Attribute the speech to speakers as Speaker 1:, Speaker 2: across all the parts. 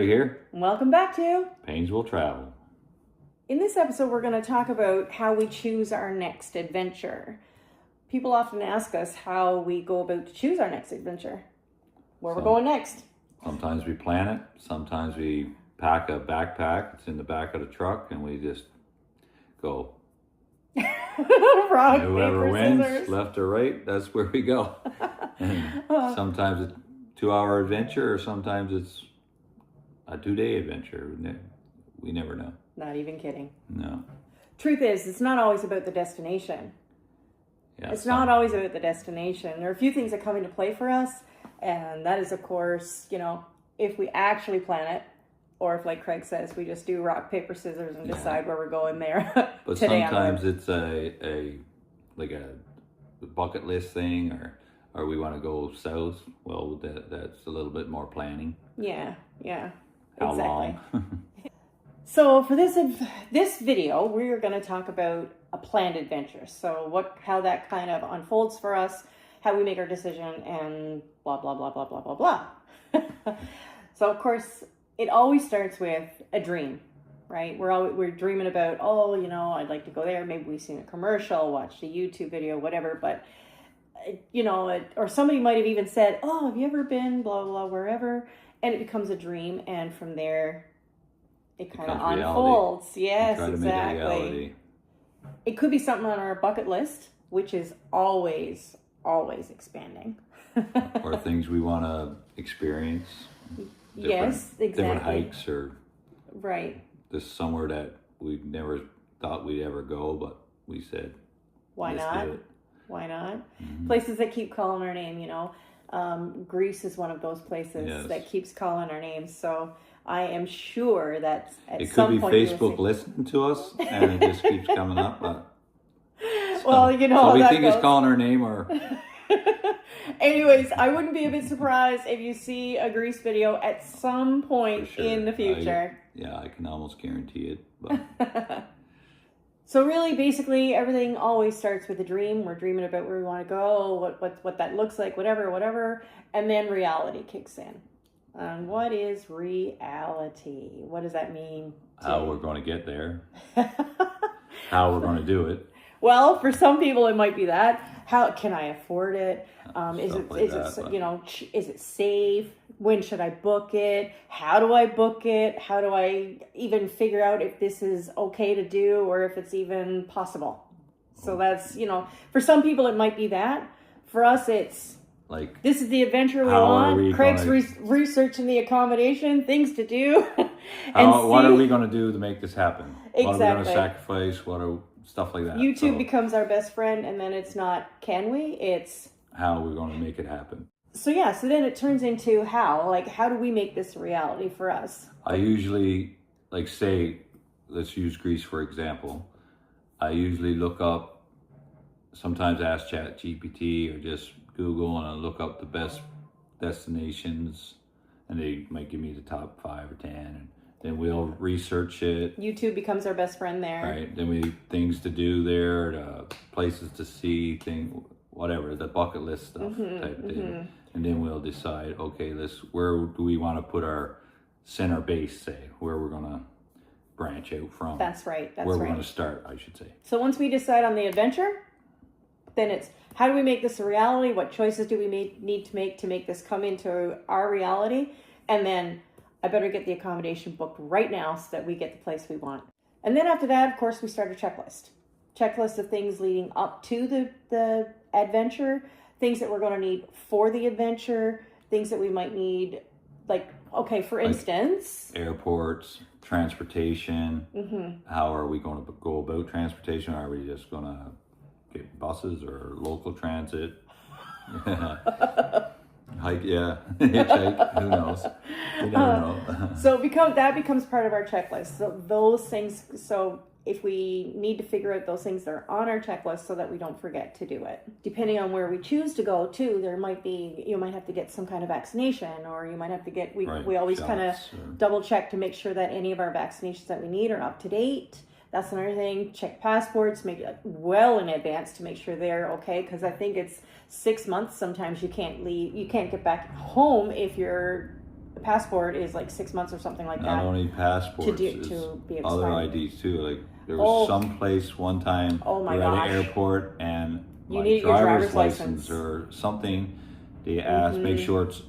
Speaker 1: here.
Speaker 2: Welcome back to
Speaker 1: Pains Will Travel.
Speaker 2: In this episode, we're going to talk about how we choose our next adventure. People often ask us how we go about to choose our next adventure. Where we're going next. Sometimes
Speaker 1: we plan it. Sometimes we pack a backpack. It's in the back of the truck, and we just go.
Speaker 2: Rock,
Speaker 1: whoever
Speaker 2: paper,
Speaker 1: wins,
Speaker 2: scissors.
Speaker 1: left or right, that's where we go. Sometimes it's a 2-hour adventure, or sometimes it's a 2-day adventure. We never know.
Speaker 2: Not even kidding.
Speaker 1: No.
Speaker 2: Truth is, it's not always about the destination.
Speaker 1: Yeah,
Speaker 2: it's not always about the destination. There are a few things that come into play for us, and that is, of course, if we actually plan it, or if, like Craig says, we just do rock, paper, scissors and decide where we're going there.
Speaker 1: But sometimes it's a bucket list thing, or we want to go south. Well, that's a little bit more planning.
Speaker 2: Yeah,
Speaker 1: How
Speaker 2: exactly.
Speaker 1: long?
Speaker 2: So for this video, we're going to talk about a planned adventure. So how that kind of unfolds for us, how we make our decision, and blah, blah, blah, blah, blah, blah, blah. So of course, it always starts with a dream, right? We're dreaming about, I'd like to go there. Maybe we've seen a commercial, watched a YouTube video, whatever. But, or somebody might have even said, oh, have you ever been blah, blah, wherever? And it becomes a dream. And from there, it kind of unfolds. Yes, exactly. It could be something on our bucket list, which is always expanding.
Speaker 1: Or things we want to experience.
Speaker 2: Yes, exactly.
Speaker 1: Different hikes or
Speaker 2: right.
Speaker 1: Just somewhere that we never thought we'd ever go, but we said,
Speaker 2: why not? Why not?
Speaker 1: Mm-hmm.
Speaker 2: Places that keep calling our name, Greece is one of those places that keeps calling our names. So I am sure that at some point...
Speaker 1: It could be Facebook listening to us, and it just keeps coming up. But,
Speaker 2: so
Speaker 1: we think it's calling our name, or...
Speaker 2: Anyways, I wouldn't be a bit surprised if you see a Grease video at some point in the future.
Speaker 1: I can almost guarantee it. But.
Speaker 2: So really, basically, everything always starts with a dream. We're dreaming about where we want to go, what that looks like, whatever. And then reality kicks in. What is reality? What does that mean?
Speaker 1: How we're going to get there. How we're going to do it.
Speaker 2: Well, for some people, it might be that. How can I afford it? Is it safe? When should I book it? How do I book it? How do I even figure out if this is okay to do or if it's even possible? So that's, for some people it might be that. For us, it's like, this is the adventure we want. Craig's researching the accommodation, things to do.
Speaker 1: What are we going to do to make this happen?
Speaker 2: Exactly.
Speaker 1: What are we going to sacrifice? Stuff like that.
Speaker 2: YouTube becomes our best friend, and then it's not can we, it's
Speaker 1: how we're going to make it happen.
Speaker 2: So then it turns into how do we make this a reality for us?
Speaker 1: I usually, say, let's use Greece for example. I usually look up, sometimes ask ChatGPT or just Google, and I look up the best destinations, and they might give me the top 5 or 10, and then we'll research it.
Speaker 2: YouTube becomes our best friend there.
Speaker 1: Right. Then things to do there, places to see, whatever, the bucket list stuff type thing. And then we'll decide, okay, where do we want to put our center base, say, where we're going to branch out from.
Speaker 2: That's right.
Speaker 1: Where we're going to start, I should say.
Speaker 2: So once we decide on the adventure, then it's how do we make this a reality? What choices do we need to make this come into our reality? And then I better get the accommodation booked right now so that we get the place we want. And then after that, of course, we start a checklist of things leading up to the adventure, things that we're going to need for the adventure, things that we might need, for instance,
Speaker 1: airports, transportation. How are we going to go about transportation? Are we just going to get buses or local transit? Hike, hitchhike, who knows? You never know.
Speaker 2: So that becomes part of our checklist. So those things, if we need to figure out those things that are on our checklist so that we don't forget to do it. Depending on where we choose to go too, you might have to get some kind of vaccination, or you might have to get, we always kind of double check to make sure that any of our vaccinations that we need are up to date. That's another thing. Check passports, make it well in advance to make sure they're okay. Because I think it's 6 months. Sometimes you can't leave. You can't get back home if you're passport is like 6 months or something like
Speaker 1: Not
Speaker 2: that.
Speaker 1: only passports,
Speaker 2: to
Speaker 1: it's
Speaker 2: be
Speaker 1: other
Speaker 2: expired.
Speaker 1: IDs too. Like there was some place one time
Speaker 2: Oh my
Speaker 1: we were at
Speaker 2: gosh.
Speaker 1: an airport and
Speaker 2: You
Speaker 1: my
Speaker 2: needed your driver's
Speaker 1: license
Speaker 2: license.
Speaker 1: or something. They asked, make sure it's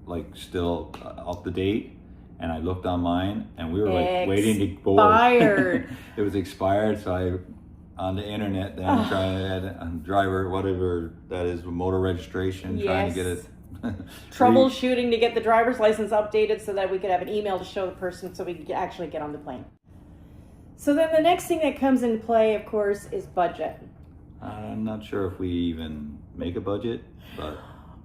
Speaker 1: like still up to date. And I looked on mine, and we were like waiting to board.
Speaker 2: Expired.
Speaker 1: It was expired, so I on the internet then trying to add a driver, whatever that is, motor registration, trying to get it.
Speaker 2: Troubleshooting to get the driver's license updated so that we could have an email to show the person so we could actually get on the plane. So then the next thing that comes into play, of course, is budget.
Speaker 1: I'm not sure if we even make a budget, but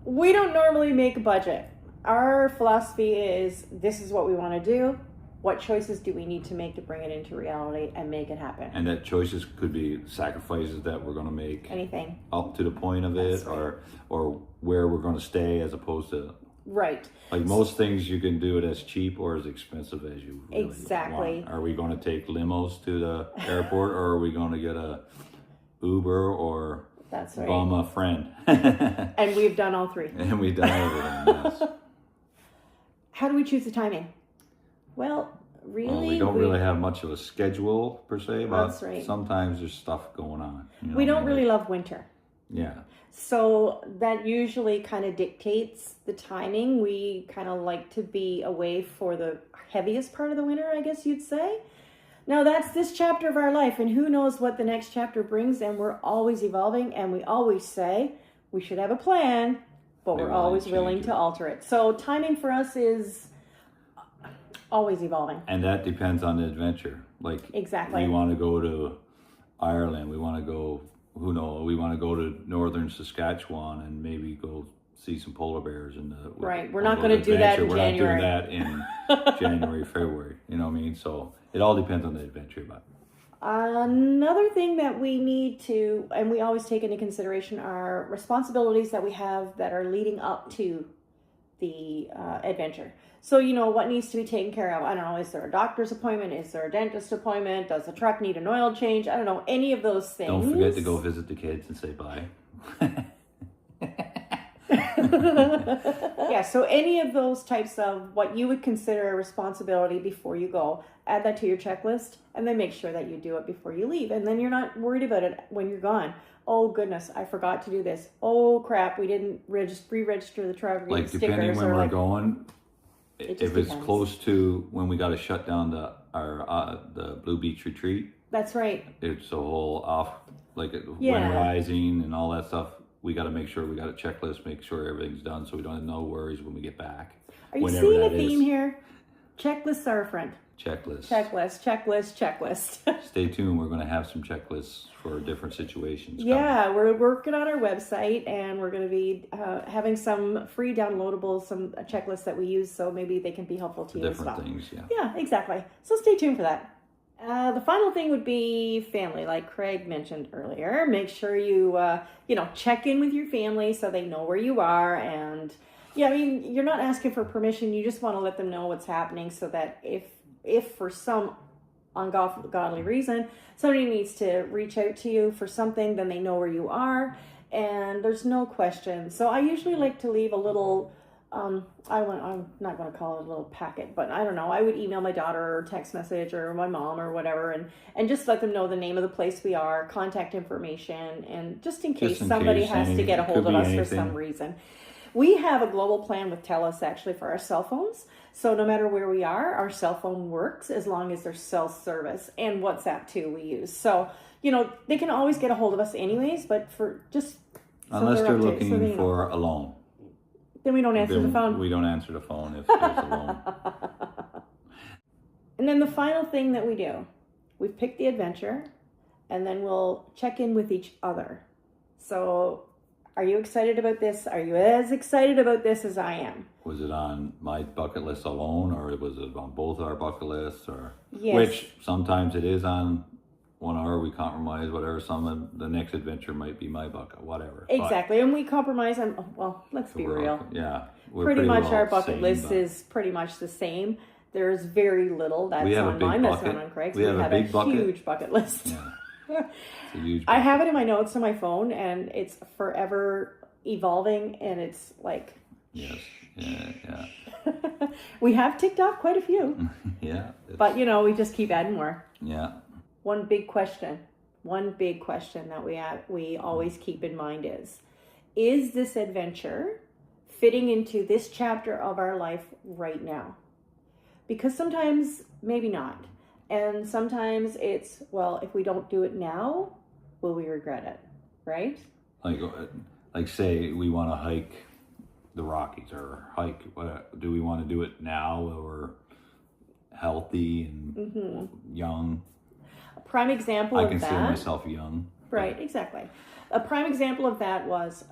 Speaker 2: we don't normally make a budget. Our philosophy is this is what we want to do. What choices do we need to make to bring it into reality and make it happen?
Speaker 1: And that choices could be sacrifices that we're going to make.
Speaker 2: Anything.
Speaker 1: Up to the point of it, right. or where we're going to stay, as opposed to
Speaker 2: right.
Speaker 1: Like most things, you can do it as cheap or as expensive as you really
Speaker 2: exactly
Speaker 1: want. Are we going to take limos to the airport, or are we going to get a Uber or
Speaker 2: that's right.
Speaker 1: bum a friend?
Speaker 2: And we've done all three.
Speaker 1: And we've done everything. Yes.
Speaker 2: How do we choose the timing? Well, really,
Speaker 1: we don't really have much of a schedule per se, but
Speaker 2: that's right.
Speaker 1: sometimes there's stuff going on. You know,
Speaker 2: we don't really love winter.
Speaker 1: Yeah.
Speaker 2: So that usually kind of dictates the timing. We kind of like to be away for the heaviest part of the winter, I guess you'd say. Now that's this chapter of our life, and who knows what the next chapter brings, and we're always evolving, and we always say we should have a plan, but we're always willing to alter it. So timing for us is always evolving.
Speaker 1: And that depends on the adventure. Like
Speaker 2: exactly.
Speaker 1: We want to go to Ireland, we want to go, who knows, we want to go to northern Saskatchewan and maybe go see some polar bears in the
Speaker 2: right. We're not going to do that in January.
Speaker 1: We're not doing that in January, February. You know what I mean? So it all depends on the adventure. But
Speaker 2: another thing that we need to, and we always take into consideration, are responsibilities that we have that are leading up to the adventure. So, you know, what needs to be taken care of? I don't know, is there a doctor's appointment? Is there a dentist appointment? Does the truck need an oil change? I don't know, any of those things.
Speaker 1: Don't forget to go visit the kids and say bye.
Speaker 2: Yeah, so any of those types of what you would consider a responsibility before you go, add that to your checklist, and then make sure that you do it before you leave. And then you're not worried about it when you're gone. Oh goodness, I forgot to do this. Oh crap, we didn't re-register the truck.
Speaker 1: Like depending when we're going, if it's close to when we got to shut down the Blue Beach retreat.
Speaker 2: That's right.
Speaker 1: It's a whole off, like wind rising and all that stuff. We got to make sure we got a checklist, make sure everything's done, so we don't have no worries when we get back.
Speaker 2: Are you seeing a theme here? Checklists are a friend. Checklist.
Speaker 1: Stay tuned. We're going to have some checklists for different situations.
Speaker 2: Yeah, we're working on our website, and we're going to be having some free downloadables, some checklists that we use, so maybe they can be helpful to you as well.
Speaker 1: Different things, yeah.
Speaker 2: Yeah, exactly. So stay tuned for that. The final thing would be family, like Craig mentioned earlier. Make sure you, check in with your family so they know where you are. And, yeah, I mean, you're not asking for permission. You just want to let them know what's happening so that if for some ungodly reason somebody needs to reach out to you for something, then they know where you are. And there's no question. So I usually like to leave a little... I'm not going to call it a little packet, but I don't know. I would email my daughter or text message or my mom or whatever, and just let them know the name of the place we are, contact information, and just in case somebody has to get a hold of us for some reason. We have a global plan with TELUS actually for our cell phones. So no matter where we are, our cell phone works as long as there's cell service, and WhatsApp too we use. So, they can always get a hold of us anyways, but for just...
Speaker 1: Unless they're looking for a loan.
Speaker 2: Then we don't answer the phone.
Speaker 1: We don't answer the phone if there's a loan.
Speaker 2: And then the final thing that we do, we've picked the adventure, and then we'll check in with each other. So, are you excited about this? Are you as excited about this as I am?
Speaker 1: Was it on my bucket list alone, or was it on both our bucket lists? Or
Speaker 2: yes.
Speaker 1: Which sometimes it is on one hour, we compromise, whatever. Some of the next adventure might be my bucket, whatever.
Speaker 2: Exactly. And we compromise on, well, let's be real.
Speaker 1: We're
Speaker 2: pretty much our bucket list is pretty much the same. There's very little that's on mine, that's not on Craig's.
Speaker 1: We have a
Speaker 2: huge bucket list.
Speaker 1: Yeah. It's a huge bucket.
Speaker 2: I have it in my notes on my phone, and it's forever evolving, and it's like
Speaker 1: Yes. Yeah.
Speaker 2: We have ticked off quite a few,
Speaker 1: Yeah.
Speaker 2: but we just keep adding more.
Speaker 1: Yeah.
Speaker 2: One big question that we always keep in mind is this adventure fitting into this chapter of our life right now? Because sometimes maybe not. And sometimes it's, well, if we don't do it now, will we regret it? Right?
Speaker 1: Like say we want to hike the Rockies or hike. Do we want to do it now when we're healthy and young?
Speaker 2: A prime example
Speaker 1: I
Speaker 2: of
Speaker 1: consider
Speaker 2: that.
Speaker 1: myself young.
Speaker 2: Right, exactly. A prime example of that was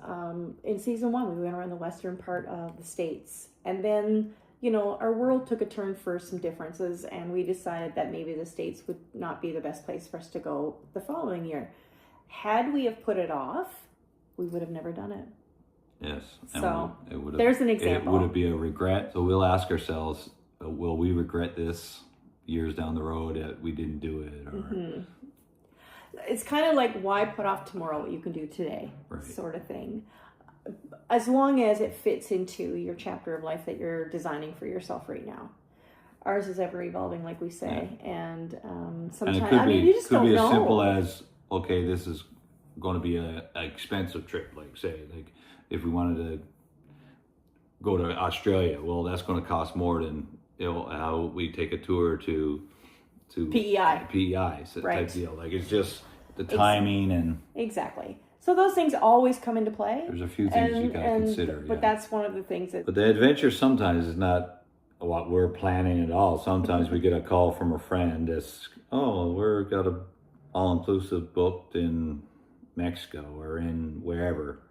Speaker 2: in season 1, we went around the western part of the States. And then, our world took a turn for some differences, and we decided that maybe the States would not be the best place for us to go the following year. Had we have put it off, we would have never done it.
Speaker 1: Yes.
Speaker 2: So there's an example.
Speaker 1: Would it be a regret? So we'll ask ourselves, will we regret this years down the road that we didn't do it? Or
Speaker 2: It's kind of like, why put off tomorrow what you can do today,
Speaker 1: right.
Speaker 2: sort of thing. As long as it fits into your chapter of life that you're designing for yourself right now. Ours is ever evolving, like we say, and sometimes you just don't know.
Speaker 1: It could be as simple as, okay, this is going to be an expensive trip. Like if we wanted to go to Australia, well, that's going to cost more than how we take a tour to PEI type deal. Like it's just the timing and
Speaker 2: exactly. So those things always come into play.
Speaker 1: There's a few things you got to consider.
Speaker 2: But that's one of the things that.
Speaker 1: But the adventure sometimes is not what we're planning at all. Sometimes we get a call from a friend that's, we've got a all-inclusive booked in Mexico or in wherever,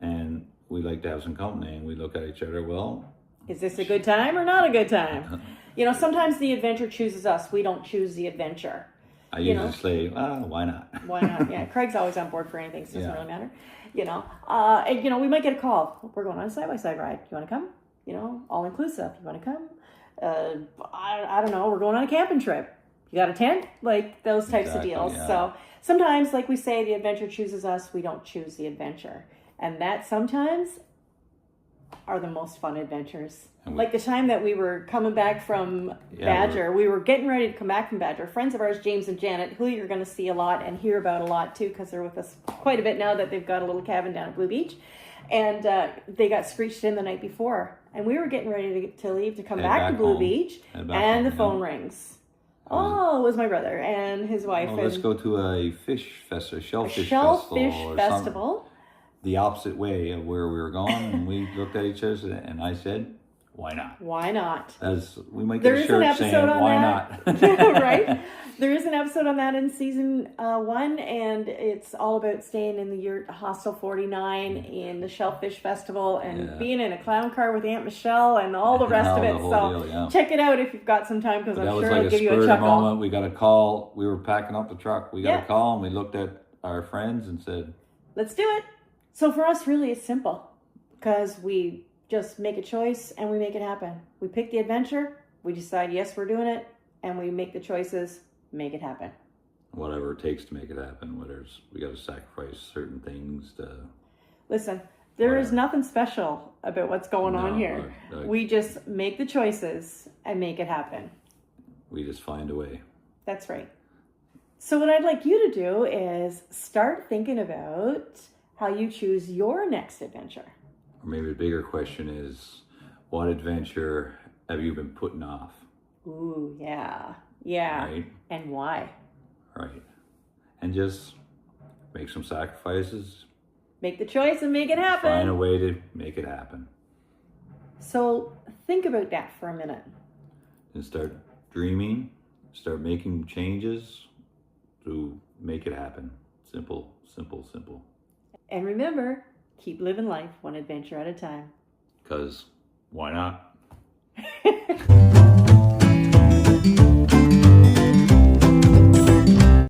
Speaker 1: and we like to have some company, and we look at each other, well,
Speaker 2: is this a good time or not a good time? Sometimes the adventure chooses us. We don't choose the adventure.
Speaker 1: I usually say, why not?
Speaker 2: Why not? Yeah, Craig's always on board for anything, so it doesn't really matter. And we might get a call. We're going on a side-by-side ride. You want to come? All-inclusive. You want to come? I don't know. We're going on a camping trip. You got a tent? Like those types of deals.
Speaker 1: Yeah.
Speaker 2: So sometimes, like we say, the adventure chooses us. We don't choose the adventure. And that sometimes are the most fun adventures. Like the time that we were coming back from Badger. We were getting ready to come back from Badger. Friends of ours, James and Janet, who you're going to see a lot and hear about a lot too, because they're with us quite a bit now that they've got a little cabin down at Blue Beach. And they got screeched in the night before. And we were getting ready to leave to come back to Blue Beach. And the phone rings. It was my brother and his wife.
Speaker 1: Let's go to a shellfish
Speaker 2: festival.
Speaker 1: The opposite way of where we were going, and we looked at each other, and I said, "Why not?
Speaker 2: Why not?"
Speaker 1: As we might get a shirt saying, "Why not?"
Speaker 2: Right? There is an episode on that in season 1, and it's all about staying in the yurt Hostel 49 in the Shellfish Festival and being in a clown car with Aunt Michelle and all the rest of it. So check it out if you've got some time, because I'm sure it'll give you a chuckle.
Speaker 1: Moment. We got a call. We were packing up the truck. We got a call, and we looked at our friends and said,
Speaker 2: "Let's do it." So for us, really, it's simple, because we just make a choice and we make it happen. We pick the adventure, we decide, yes, we're doing it, and we make the choices, make it happen.
Speaker 1: Whatever it takes to make it happen, we got to sacrifice certain things to...
Speaker 2: Listen, there is nothing special about what's going on here. We just make the choices and make it happen.
Speaker 1: We just find a way.
Speaker 2: That's right. So what I'd like you to do is start thinking about how you choose your next adventure.
Speaker 1: Or maybe a bigger question is, what adventure have you been putting off?
Speaker 2: Ooh, yeah. Right? And why?
Speaker 1: Right. And just make some sacrifices.
Speaker 2: Make the choice and make it happen.
Speaker 1: Find a way to make it happen.
Speaker 2: So think about that for a minute.
Speaker 1: And start dreaming, start making changes to make it happen. Simple, simple, simple.
Speaker 2: And remember, keep living life one adventure at a time.
Speaker 1: Because why not?